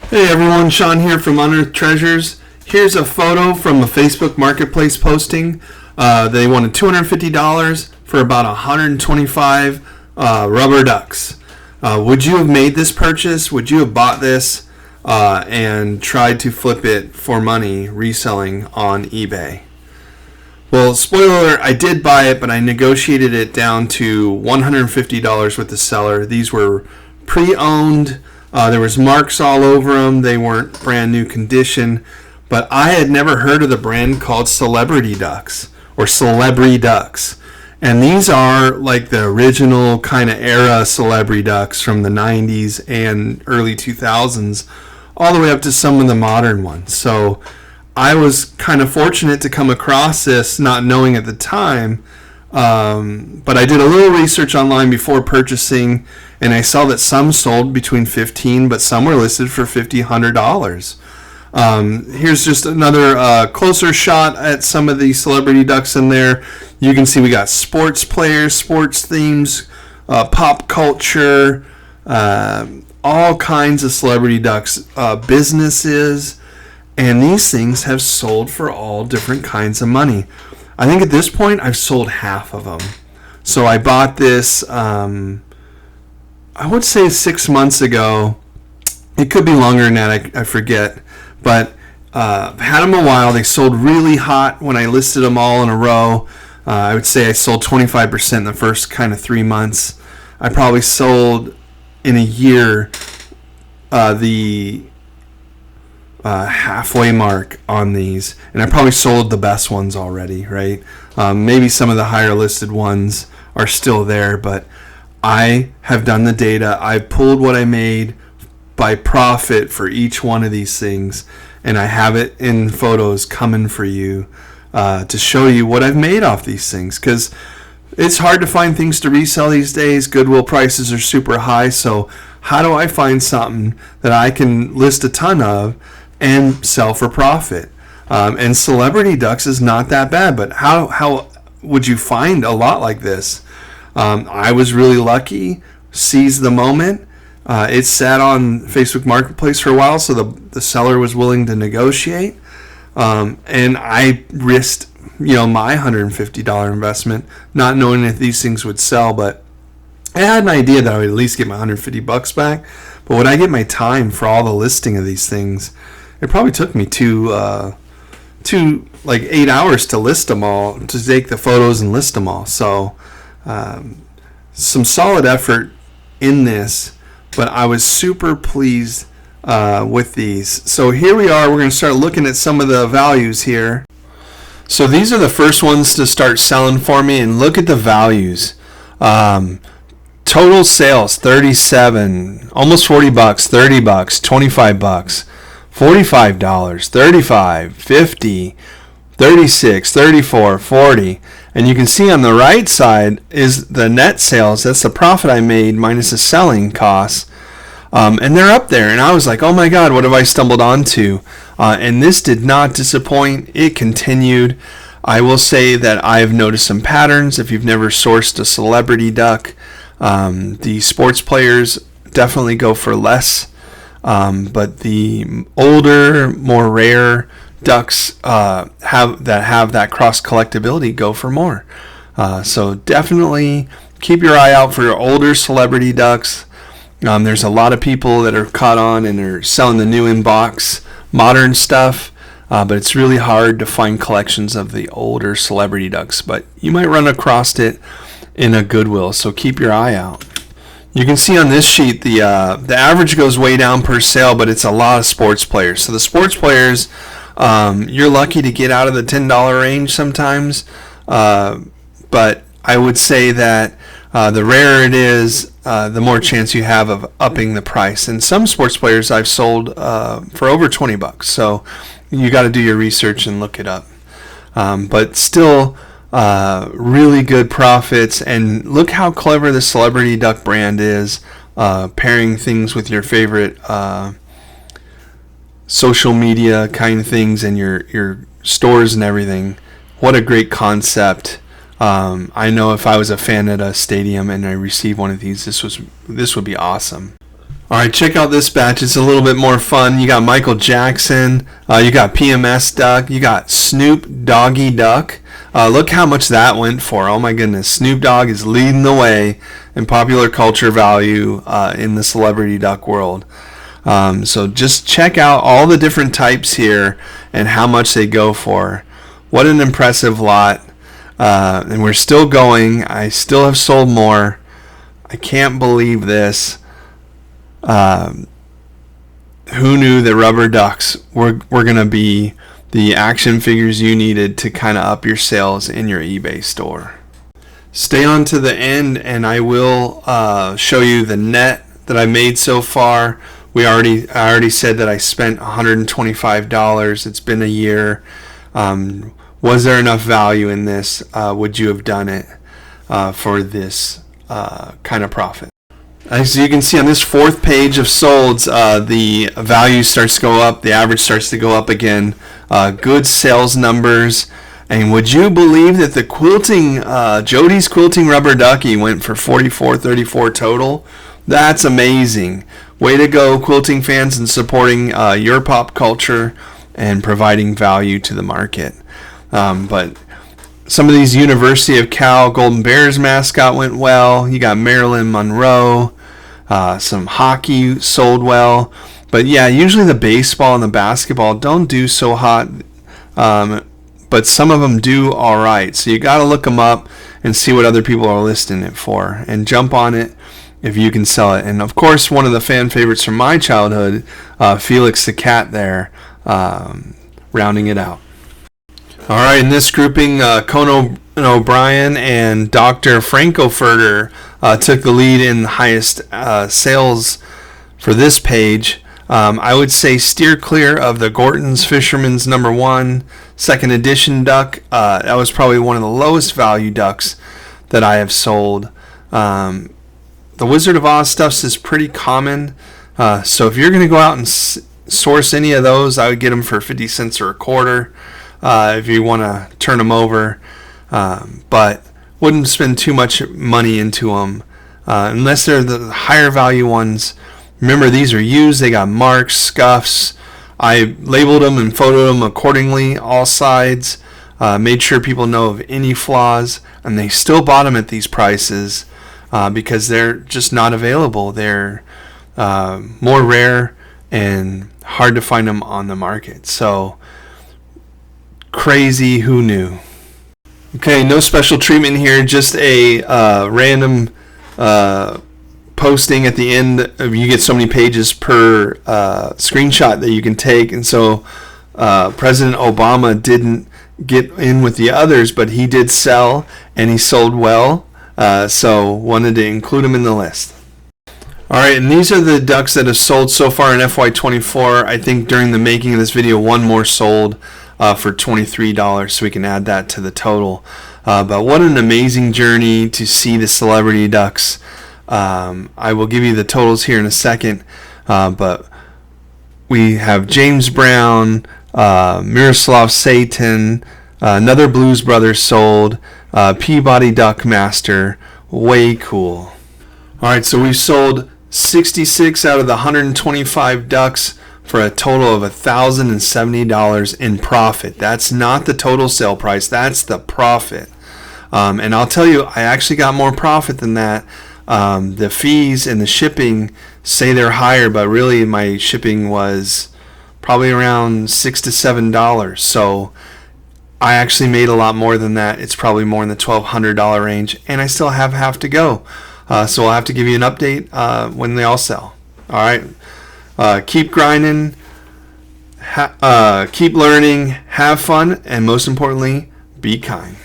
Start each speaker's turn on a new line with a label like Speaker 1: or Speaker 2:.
Speaker 1: Hey everyone, Sean here from Unearthed Treasures. Here's a photo from a Facebook Marketplace posting. They wanted $250 for about 125 rubber ducks. Would you have made this purchase? Would you have bought this and tried to flip it for money reselling on eBay? Well, spoiler alert, I did buy it, but I negotiated it down to $150 with the seller. These were pre-owned. There was marks all over them. They weren't brand new condition, but I had never heard of the brand called Celebriducks or Celebriducks. And these are like the original kind of era Celebriducks from the 90s and early 2000s, all the way up to some of the modern ones. So I was kind of fortunate to come across this, not knowing at the time. But I did a little research online before purchasing, and I saw that some sold between $15, but some were listed for $50, $100. Here's just another closer shot at some of the Celebriducks in there. You can see we got sports players, sports themes, pop culture, all kinds of Celebriducks, businesses, and these things have sold for all different kinds of money. I think at this point I've sold half of them. So I bought this, I would say 6 months ago. It could be longer than that, I forget. But I've had them a while. They sold really hot when I listed them all in a row. I would say I sold 25% in the first kind of 3 months. I probably sold in a year the halfway mark on these, and I probably sold the best ones already, right? Maybe some of the higher listed ones are still there, but I have done the data. I pulled what I made by profit for each one of these things, and I have it in photos coming for you to show you what I've made off these things, because it's hard to find things to resell these days. Goodwill prices are super high, so how do I find something that I can list a ton of and sell for profit? And Celebriducks is not that bad, but how would you find a lot like this? I was really lucky, seized the moment. It sat on Facebook Marketplace for a while, so the seller was willing to negotiate, and I risked my $150 investment, not knowing if these things would sell, but I had an idea that I would at least get my $150 back. But when I get my time for all the listing of these things, it probably took me like 8 hours to list them all, to take the photos and list them all. So some solid effort in this, but I was super pleased with these. So here we are. We're going to start looking at some of the values here. So these are the first ones to start selling for me, and look at the values. Total sales 37, almost $40, $30, $25, $45, $35, $50, $36, $34, $40. And you can see on the right side is the net sales. That's the profit I made minus the selling costs. And they're up there. And I was like, oh my God, what have I stumbled onto? And this did not disappoint. It continued. I will say that I've noticed some patterns. If you've never sourced a Celebriduck, the sports players definitely go for less. But the older, more rare ducks have that cross collectability go for more. So definitely keep your eye out for older Celebriducks. There's a lot of people that are caught on and are selling the new in-box modern stuff, but it's really hard to find collections of the older Celebriducks. But you might run across it in a Goodwill, so keep your eye out. You can see on this sheet the average goes way down per sale, but it's a lot of sports players. So the sports players, you're lucky to get out of the $10 range sometimes, but I would say that the rarer it is, the more chance you have of upping the price. And some sports players I've sold for over $20, so you got to do your research and look it up. But still, really good profits, and look how clever the Celebriduck brand is, pairing things with your favorite social media kind of things and your stores and everything. What a great concept. I know if I was a fan at a stadium and I received one of these, this would be awesome. All right, check out this batch. It's a little bit more fun. You got Michael Jackson. You got PMS Duck. You got Snoop Doggy Duck. Look how much that went for. Oh my goodness. Snoop Dogg is leading the way in popular culture value in the celebrity duck world. So just check out all the different types here and how much they go for. What an impressive lot. And we're still going. I still have sold more. I can't believe this. Who knew that rubber ducks were going to be the action figures you needed to kind of up your sales in your eBay store? Stay on to the end and I will show you the net that I made so far. I already said that I spent $125. It's been a year. Was there enough value in this? Would you have done it for this kind of profit? As you can see on this fourth page of solds, the value starts to go up, the average starts to go up again. Good sales numbers. And would you believe that the quilting, Jody's Quilting Rubber Ducky went for $44.34 total? That's amazing. Way to go, quilting fans, and supporting your pop culture and providing value to the market. But some of these University of Cal Golden Bears mascot went well. You got Marilyn Monroe. Some hockey sold well. But yeah, usually the baseball and the basketball don't do so hot. But some of them do all right. So you got to look them up and see what other people are listing it for. And jump on it if you can sell it. And of course, one of the fan favorites from my childhood, Felix the Cat there, rounding it out. All right, in this grouping, Conan O'Brien and Dr. Frankfurter took the lead in the highest sales for this page. I would say steer clear of the Gorton's Fisherman's #1 second edition duck. That was probably one of the lowest value ducks that I have sold. The Wizard of Oz stuffs is pretty common. So if you're going to go out and source any of those, I would get them for 50 cents or a quarter. If you want to turn them over, but wouldn't spend too much money into them unless they're the higher value ones. Remember, these are used. They got marks, scuffs. I labeled them and photoed them accordingly, all sides, made sure people know of any flaws, and they still bought them at these prices because they're just not available. They're more rare and hard to find them on the market. So crazy, who knew? Okay, no special treatment here, just a random posting at the end. You get so many pages per screenshot that you can take, and so President Obama didn't get in with the others, but he did sell and he sold well, so wanted to include him in the list. All right, and these are the ducks that have sold so far in FY24. I think during the making of this video, one more sold for $23, so we can add that to the total. But what an amazing journey to see the celebrity ducks. I will give you the totals here in a second, but we have James Brown, Miroslav Satan, another Blues Brothers sold, Peabody Duck Master. Way cool. All right, so we've sold 66 out of the 125 ducks for a total of $1,070 in profit. That's not the total sale price, that's the profit. And I'll tell you, I actually got more profit than that. The fees and the shipping say they're higher, but really my shipping was probably around $6 to $7. So I actually made a lot more than that. It's probably more in the $1,200 range, and I still have half to go. So I'll have to give you an update when they all sell. All right. Keep grinding, keep learning, have fun, and most importantly, be kind.